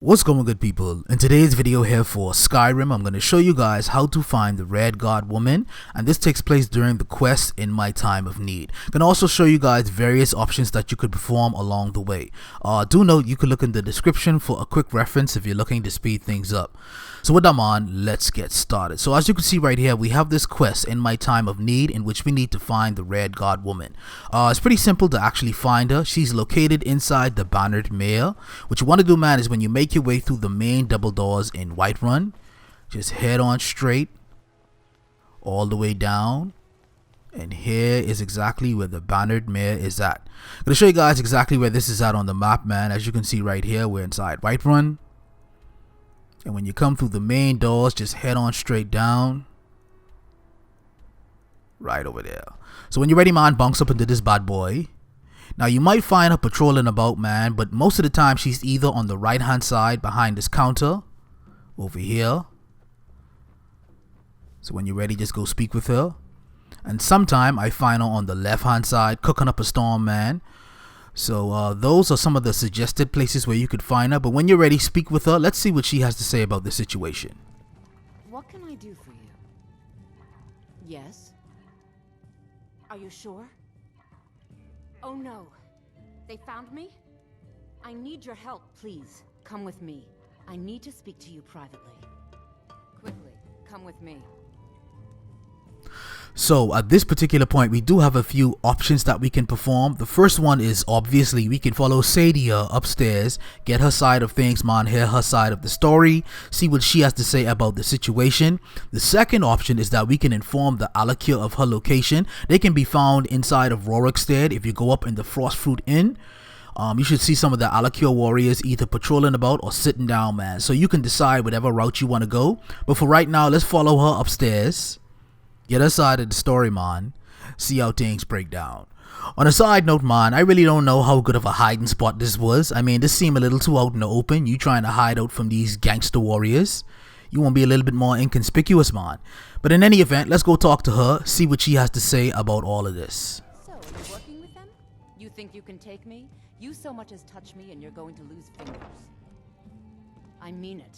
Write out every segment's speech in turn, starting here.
What's going on, good people? In today's video here for Skyrim, I'm going to show you guys how to find the Redguard woman, and this takes place during the quest In My Time of Need. I'm going to also show you guys various options that you could perform along the way. Do note you could look in the description for a quick reference if you're looking to speed things up. So with that on, let's get started. So as you can see right here, we have this quest In My Time of Need in which we need to find the Redguard woman. It's pretty simple to actually find her. She's located inside the Bannered Mare. What you want to do, man, is when you make your way through the main double doors in Whiterun, just head on straight all the way down, and here is exactly where the Bannered Mare is at. I'm going to show you guys exactly where this is at on the map, man. As you can see right here, we're inside Whiterun. And when you come through the main doors, just head on straight down. Right over there. So when you're ready, man, bounce up into this bad boy. Now you might find her patrolling about, man, but most of the time she's either on the right hand side behind this counter, over here. So when you're ready, just go speak with her. And sometime I find her on the left hand side cooking up a storm, man. So those are some of the suggested places where you could find her. But when you're ready, speak with her. Let's see what she has to say about the situation. What can I do for you? Yes? Are you sure? Oh no. They found me? I need your help, please. Come with me. I need to speak to you privately. Quickly, come with me. So at this particular point, we do have a few options that we can perform. The first one is obviously we can follow Saadia upstairs, get her side of things, man, hear her side of the story, see what she has to say about the situation. The second option is that we can inform the Alik'r of her location. They can be found inside of Rorikstead. If you go up in the Frostfruit Inn, you should see some of the Alik'r warriors either patrolling about or sitting down, man. So you can decide whatever route you want to go. But for right now, let's follow her upstairs. Get her side of the story, man. See how things break down. On a side note, man, I really don't know how good of a hiding spot this was. I mean, this seemed a little too out in the open. You trying to hide out from these gangster warriors. You want to be a little bit more inconspicuous, man. But in any event, let's go talk to her, see what she has to say about all of this. So, are you working with them? You think you can take me? You so much as touch me and you're going to lose fingers. I mean it.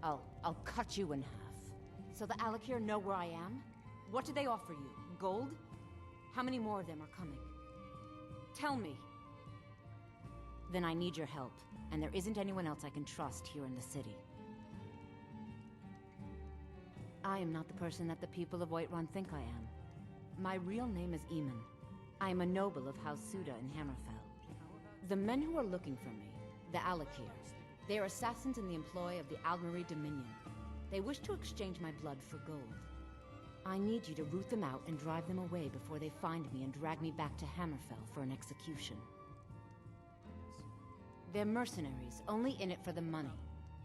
I'll cut you in half. So the Alik'r know where I am? What do they offer you? Gold? How many more of them are coming? Tell me. Then I need your help, and there isn't anyone else I can trust here in the city. I am not the person that the people of Whiterun think I am. My real name is Eamon. I am a noble of House Saadia in Hammerfell. The men who are looking for me, the Alik'r, they are assassins in the employ of the Aldmeri Dominion. They wish to exchange my blood for gold. I need you to root them out and drive them away before they find me and drag me back to Hammerfell for an execution. They're mercenaries, only in it for the money.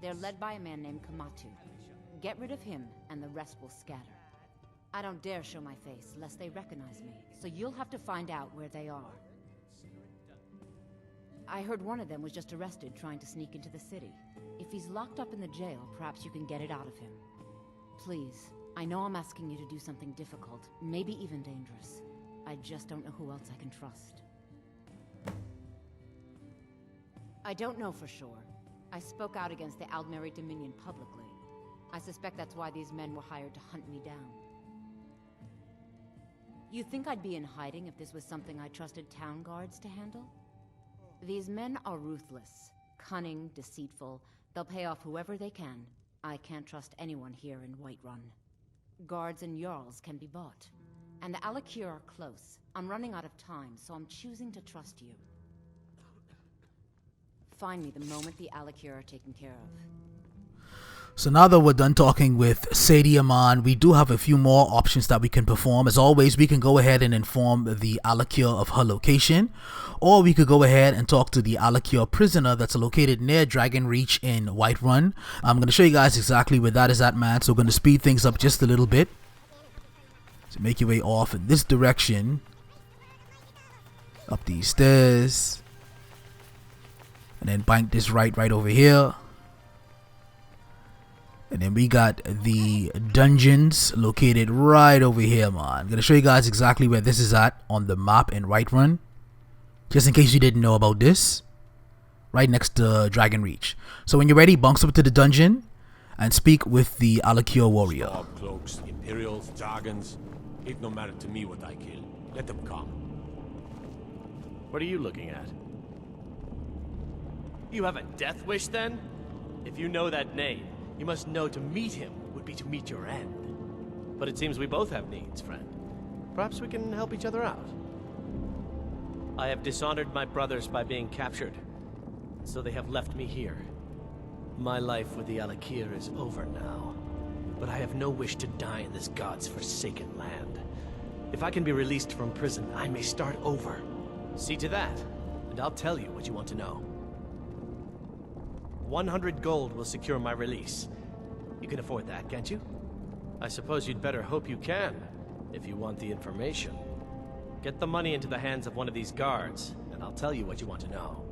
They're led by a man named Kematu. Get rid of him, and the rest will scatter. I don't dare show my face, lest they recognize me, so you'll have to find out where they are. I heard one of them was just arrested trying to sneak into the city. If he's locked up in the jail, perhaps you can get it out of him. Please. I know I'm asking you to do something difficult, maybe even dangerous. I just don't know who else I can trust. I don't know for sure. I spoke out against the Aldmeri Dominion publicly. I suspect that's why these men were hired to hunt me down. You think I'd be in hiding if this was something I trusted town guards to handle? These men are ruthless, cunning, deceitful. They'll pay off whoever they can. I can't trust anyone here in Whiterun. Guards and Jarls can be bought. And the Alik'r are close. I'm running out of time, so I'm choosing to trust you. Find me the moment the Alik'r are taken care of. So now that we're done talking with Saadia, man, we do have a few more options that we can perform. As always, we can go ahead and inform the Alik'r of her location, or we could go ahead and talk to the Alik'r Prisoner that's located near Dragon Reach in Whiterun. I'm going to show you guys exactly where that is at, man, so we're going to speed things up just a little bit. So make your way off in this direction, up these stairs, and then bank this right over here. And then we got the dungeons located right over here, man. I'm going to show you guys exactly where this is at on the map in Whiterun, just in case you didn't know about this. right next to Dragon Reach. So when you're ready, bunks up to the dungeon and speak with the Alik'r warrior. Sword cloaks, Imperials, Jargons. It no matter to me what I kill. Let them come. What are you looking at? You have a death wish, then? If you know that name, you must know to meet him would be to meet your end. But it seems we both have needs, friend. Perhaps we can help each other out. I have dishonored my brothers by being captured, so they have left me here. My life with the Alik'r is over now, but I have no wish to die in this god's forsaken land. If I can be released from prison, I may start over. See to that, and I'll tell you what you want to know. 100 gold will secure my release. You can afford that, can't you? I suppose you'd better hope you can, if you want the information. Get the money into the hands of one of these guards, and I'll tell you what you want to know.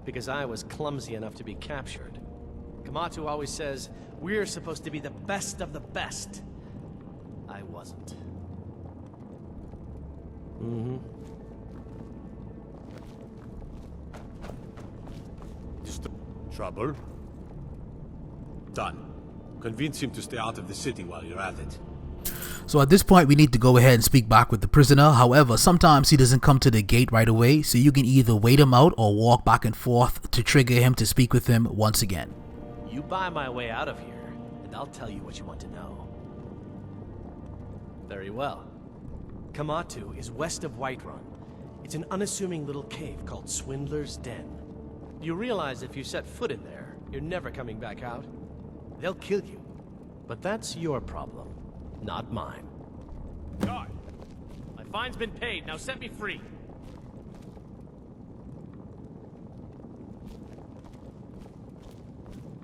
Because I was clumsy enough to be captured. Kematu always says, we're supposed to be the best of the best. I wasn't. Trouble? Done. Convince him to stay out of the city while you're at it. So at this point, we need to go ahead and speak back with the prisoner. However, sometimes he doesn't come to the gate right away, so you can either wait him out or walk back and forth to trigger him to speak with him once again. You buy my way out of here, and I'll tell you what you want to know. Very well. Kematu is west of Whiterun. It's an unassuming little cave called Swindler's Den. You realize if you set foot in there, you're never coming back out? They'll kill you. But that's your problem, not mine. Guard! My fine's been paid, now set me free!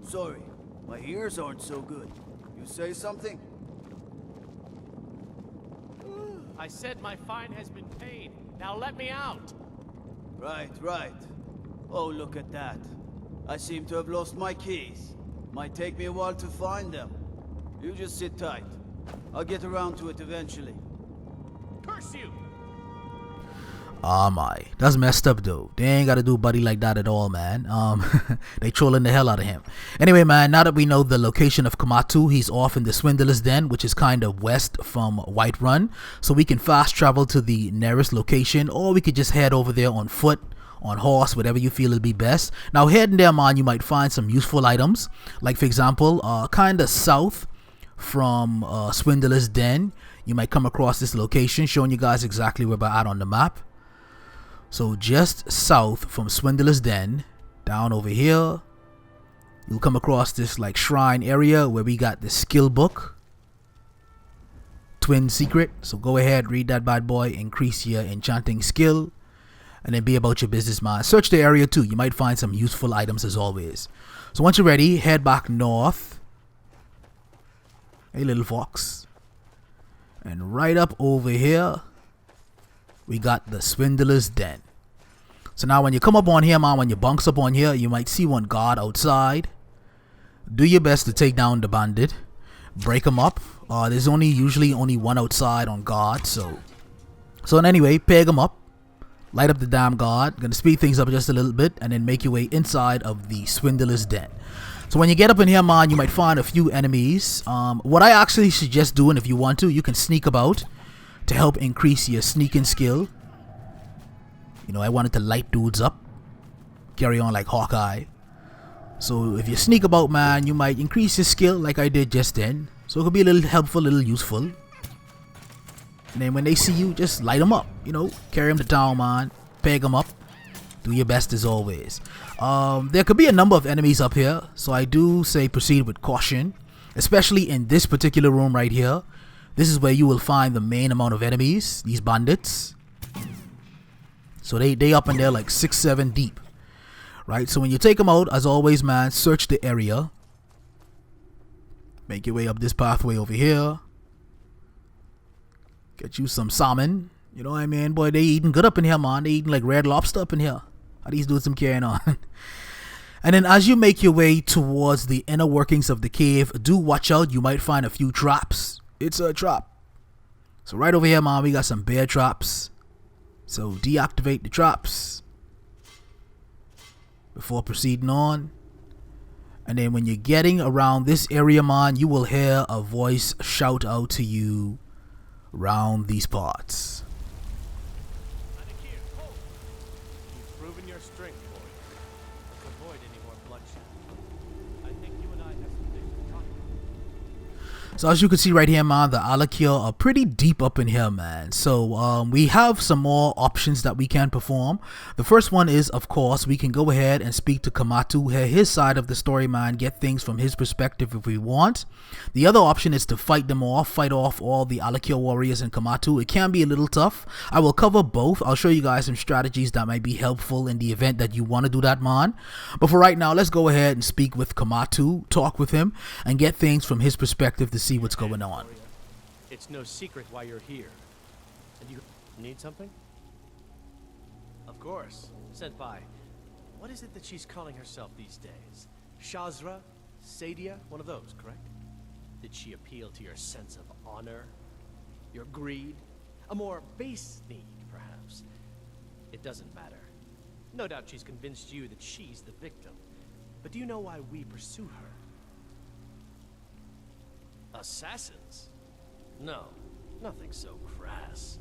Sorry, my ears aren't so good. You say something? I said my fine has been paid. Now let me out! Right, right. Oh, look at that. I seem to have lost my keys. Might take me a while to find them. You just sit tight. I'll get around to it eventually. Curse you! Ah my, that's messed up though. They ain't gotta do buddy like that at all, man. They trolling the hell out of him. Anyway, man, now that we know the location of Kematu, he's off in the Swindler's Den, which is kind of west from Whiterun. So we can fast travel to the nearest location, or we could just head over there on foot, on horse, whatever you feel will be best. Now heading there, man, you might find some useful items, like for example, kind of south from Swindler's Den, you might come across this location, showing you guys exactly where we're at on the map. So just south from Swindler's Den, down over here, you'll come across this like shrine area where we got the skill book, twin secret. So go ahead, read that bad boy, increase your enchanting skill, and then be about your business, man. Search the area too, you might find some useful items as always. So once you're ready, head back north. Hey little fox. And right up over here, we got the Swindler's Den. So now when you come up on here, man, when you bunks up on here, you might see one guard outside. Do your best to take down the bandit. Break him up. There's usually only one outside on guard. So anyway, peg him up. Light up the damn guard. Gonna speed things up just a little bit and then make your way inside of the Swindler's Den. So when you get up in here, man, you might find a few enemies. What I actually suggest doing, if you want to, you can sneak about to help increase your sneaking skill. You know, I wanted to light dudes up, carry on like Hawkeye. So if you sneak about, man, you might increase your skill like I did just then. So it could be a little helpful, a little useful. And then when they see you, just light them up. You know, carry them to town, man. Peg them up. Do your best as always. There could be a number of enemies up here, so I do say proceed with caution, especially in this particular room right here. This is where you will find the main amount of enemies, these bandits. So they up in there like 6-7 deep, right? So when you take them out, as always, man, search the area. Make your way up this pathway over here. Get you some salmon. You know what I mean? Boy, they eating good up in here, man. They eating like red lobster up in here. How these dudes some carrying on. And then as you make your way towards the inner workings of the cave, do watch out. You might find a few traps. It's a trap. So right over here, man, we got some bear traps. So deactivate the traps. before proceeding on. And then when you're getting around this area, man, you will hear a voice shout out to you around these parts. Alik'r, hold! You've proven your strength, boy. Let's avoid any more bloodshed. I think you and I have some things to talk about. So as you can see right here, man, the Alik'r are pretty deep up in here, man. So we have some more options that we can perform. The first one is, of course, we can go ahead and speak to Kematu, hear his side of the story, man, get things from his perspective if we want. The other option is to fight them off, fight off all the Alik'r warriors in Kematu. It can be a little tough. I will cover both. I'll show you guys some strategies that might be helpful in the event that you want to do that, man. But for right now, let's go ahead and speak with Kematu, talk with him, and get things from his perspective to see what's going on. It's no secret why you're here. And you need something? Of course. Senpai, what is it that she's calling herself these days? Shazra? Saadia? One of those, correct? Did she appeal to your sense of honor? Your greed? A more base need, perhaps? It doesn't matter. No doubt she's convinced you that she's the victim. But do you know why we pursue her? Assassins? No, nothing so crass.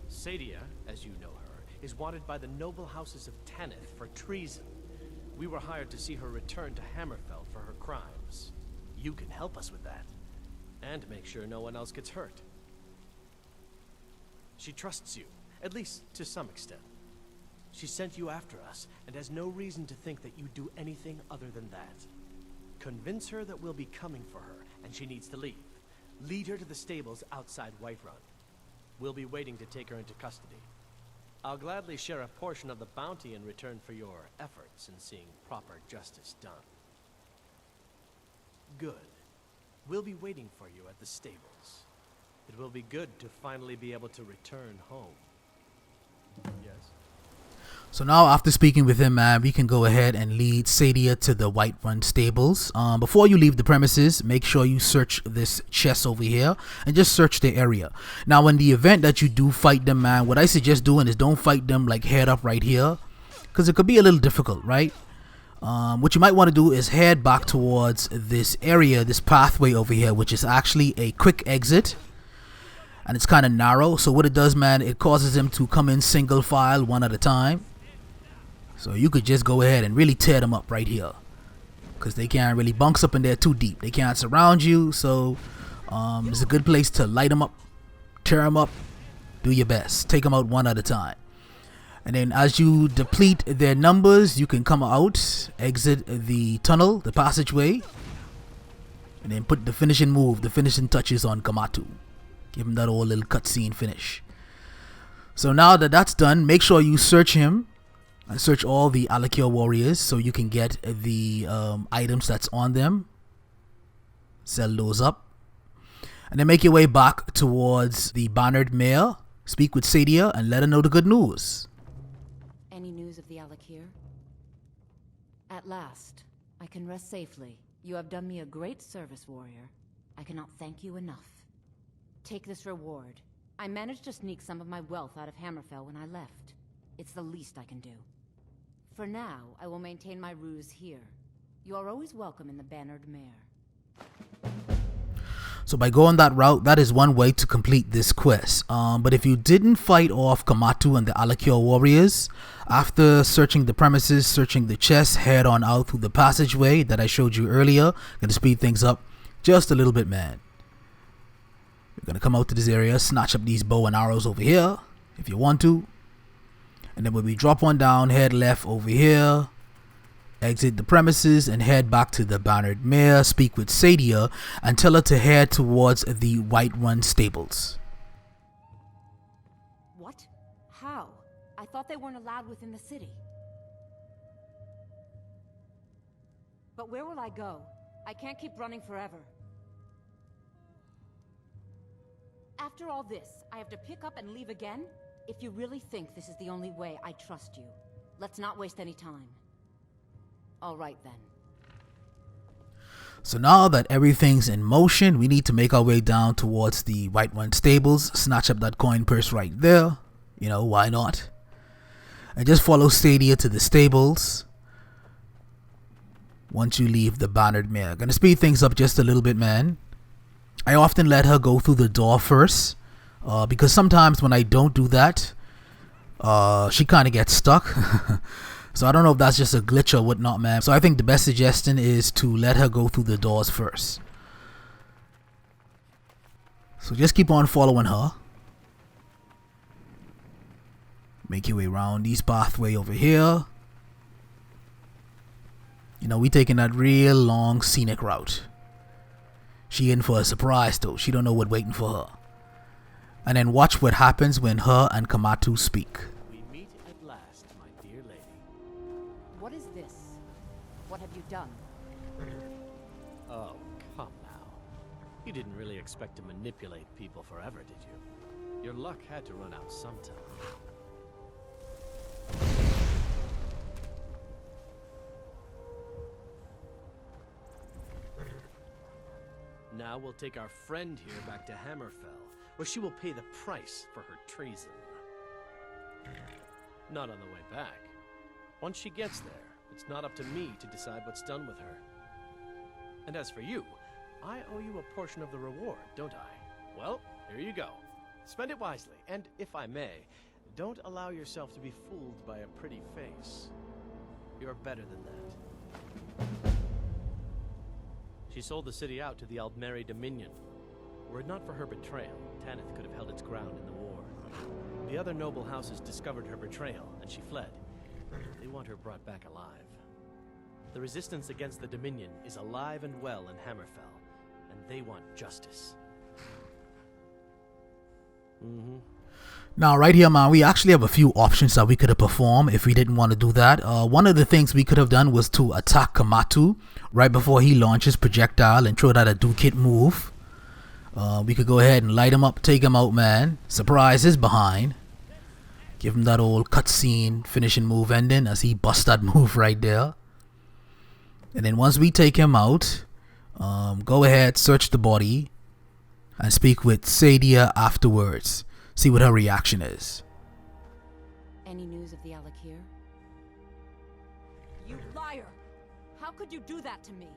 Saadia, as you know her, is wanted by the noble houses of Tanith for treason. We were hired to see her return to Hammerfell for her crimes. You can help us with that, and make sure no one else gets hurt. She trusts you, at least to some extent. She sent you after us, and has no reason to think that you do anything other than that. Convince her that we'll be coming for her, and she needs to leave. Lead her to the stables outside Whiterun. We'll be waiting to take her into custody. I'll gladly share a portion of the bounty in return for your efforts in seeing proper justice done. Good. We'll be waiting for you at the stables. It will be good to finally be able to return home. Yes? So now after speaking with him, man, we can go ahead and lead Saadia to the Whiterun stables. Before you leave the premises, make sure you search this chest over here and just search the area. Now in the event that you do fight them, man, what I suggest doing is don't fight them like head up right here, because it could be a little difficult, right? What you might want to do is head back towards this area, this pathway over here, which is actually a quick exit. And it's kind of narrow, so what it does, man, it causes them to come in single file, one at a time. So you could just go ahead and really tear them up right here, because they can't really bunks up in there too deep. They can't surround you, so it's a good place to light them up, tear them up, do your best. Take them out one at a time. And then as you deplete their numbers, you can come out, exit the tunnel, the passageway, and then put the finishing move, the finishing touches on Kematu. Give him that old little cutscene finish. So now that that's done, make sure you search him and search all the Alik'r warriors so you can get the items that's on them. Sell those up. And then make your way back towards the Bannered Mare. Speak with Saadia and let her know the good news. Any news of the Alik'r? At last, I can rest safely. You have done me a great service, warrior. I cannot thank you enough. Take this reward. I managed to sneak some of my wealth out of Hammerfell when I left. It's the least I can do. For now, I will maintain my ruse here. You are always welcome in the Bannered Mare. So by going that route, that is one way to complete this quest. But if you didn't fight off Kematu and the Alik'r warriors, after searching the premises, searching the chest, head on out through the passageway that I showed you earlier. Gonna speed things up just a little bit, man. You're gonna come out to this area, snatch up these bow and arrows over here if you want to. And then when we drop one down, head left over here, exit the premises and head back to the Bannered Mare, speak with Saadia and tell her to head towards the Whiterun stables. What? How? I thought they weren't allowed within the city. But where will I go? I can't keep running forever. After all this, I have to pick up and leave again? If you really think this is the only way, I trust you. Let's not waste any time. All right then. So now that everything's in motion, we need to make our way down towards the Whiterun stables, snatch up that coin purse right there. You know, why not? And just follow Saadia to the stables. once you leave the Bannered Mare. Gonna speed things up just a little bit, man. I often let her go through the door first, because sometimes when I don't do that, she kind of gets stuck. So I don't know if that's just a glitch or whatnot, man. So I think the best suggestion is to let her go through the doors first. So just keep on following her. Make your way around these pathway over here. You know, we taking that real long scenic route. She in for a surprise though. She don't know what waiting for her. And then watch what happens when her and Kematu speak. We meet at last, my dear lady. What is this? What have you done? Oh, come now. You didn't really expect to manipulate people forever, did you? Your luck had to run out sometime. Now we'll take our friend here back to Hammerfell, where she will pay the price for her treason. Not on the way back. Once she gets there, it's not up to me to decide what's done with her. And as for you, I owe you a portion of the reward, don't I? Well, here you go. Spend it wisely, and if I may, don't allow yourself to be fooled by a pretty face. You're better than that. She sold the city out to the Aldmeri Dominion. Were it not for her betrayal, Tanith could have held its ground in the war. The other noble houses discovered her betrayal, and she fled. They want her brought back alive. The resistance against the Dominion is alive and well in Hammerfell, and they want justice. Now right here, man, we actually have a few options that we could have performed if we didn't want to do that. One of the things we could have done was to attack Kematu right before he launches projectile and throw that a do-kit move. We could go ahead and light him up, take him out, man. Surprise his behind. Give him that old cutscene finishing move ending as he busts that move right there. And then once we take him out, go ahead, search the body and speak with Saadia afterwards. See what her reaction is. Any news of the Alik'r? You liar! How could you do that to me?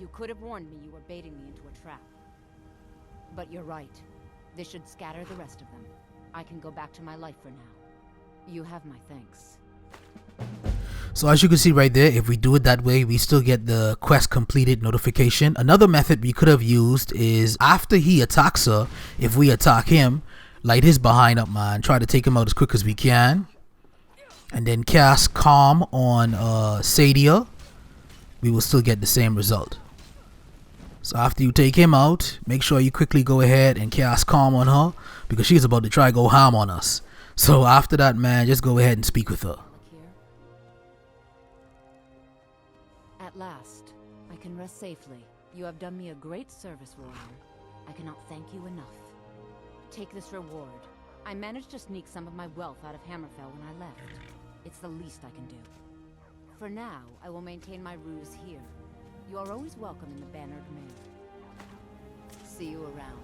You could have warned me you were baiting me into a trap. But you're right. This should scatter the rest of them. I can go back to my life for now. You have my thanks. So as you can see right there, if we do it that way, we still get the quest completed notification. Another method we could have used is after he attacks her, if we attack him, light his behind up, man. Try to take him out as quick as we can. And then cast Calm on Saadia. We will still get the same result. So after you take him out, make sure you quickly go ahead and cast Calm on her, because she's about to try to go ham on us. So after that, man, just go ahead and speak with her. At last, I can rest safely. You have done me a great service, warrior. I cannot thank you enough. Take this reward. I managed to sneak some of my wealth out of Hammerfell when I left. It's the least I can do. For now, I will maintain my ruse here. You are always welcome in the Bannered Mare. See you around.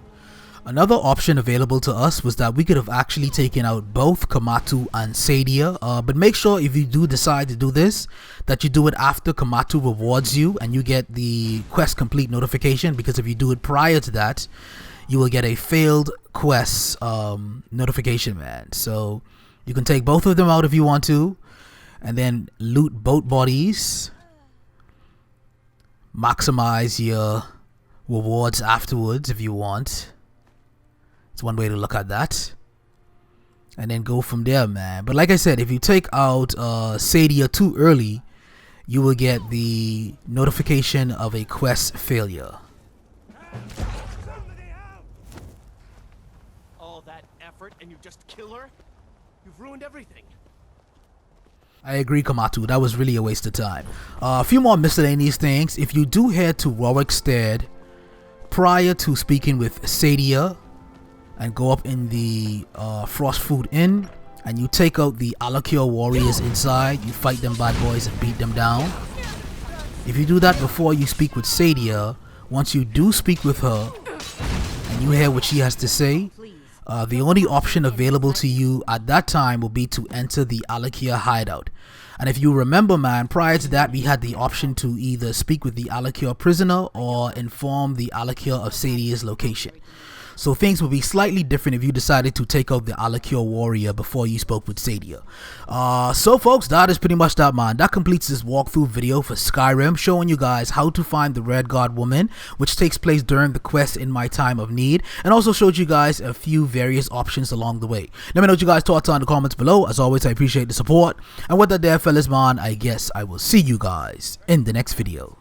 Another option available to us was that we could have actually taken out both Kematu and Saadia, but make sure if you do decide to do this, that you do it after Kematu rewards you and you get the quest complete notification, because if you do it prior to that, you will get a failed quest notification, man. So you can take both of them out if you want to, and then loot both bodies, maximize your rewards afterwards if you want. It's one way to look at that, and then go from there, man. But like I said, if you take out Saadia too early, you will get the notification of a quest failure. All that effort and you just kill her? You've ruined everything. I agree, Kematu. That was really a waste of time. A few more miscellaneous things. If you do head to Rorikstead prior to speaking with Saadia, and go up in the Frostfood Inn, and you take out the Alik'r warriors inside, you fight them bad boys and beat them down. If you do that before you speak with Saadia, once you do speak with her and you hear what she has to say, the only option available to you at that time will be to enter the Alik'r hideout. And if you remember, man, prior to that we had the option to either speak with the Alik'r Prisoner or inform the Alik'r of Saadia's location. So things will be slightly different if you decided to take out the Alik'r warrior before you spoke with Saadia. So folks, that is pretty much that, man. That completes this walkthrough video for Skyrim, showing you guys how to find the Redguard woman, which takes place during the quest In My Time of Need, and also showed you guys a few various options along the way. Let me know what you guys thoughts on in the comments below. As always, I appreciate the support. And with that there, fellas, man, I guess I will see you guys in the next video.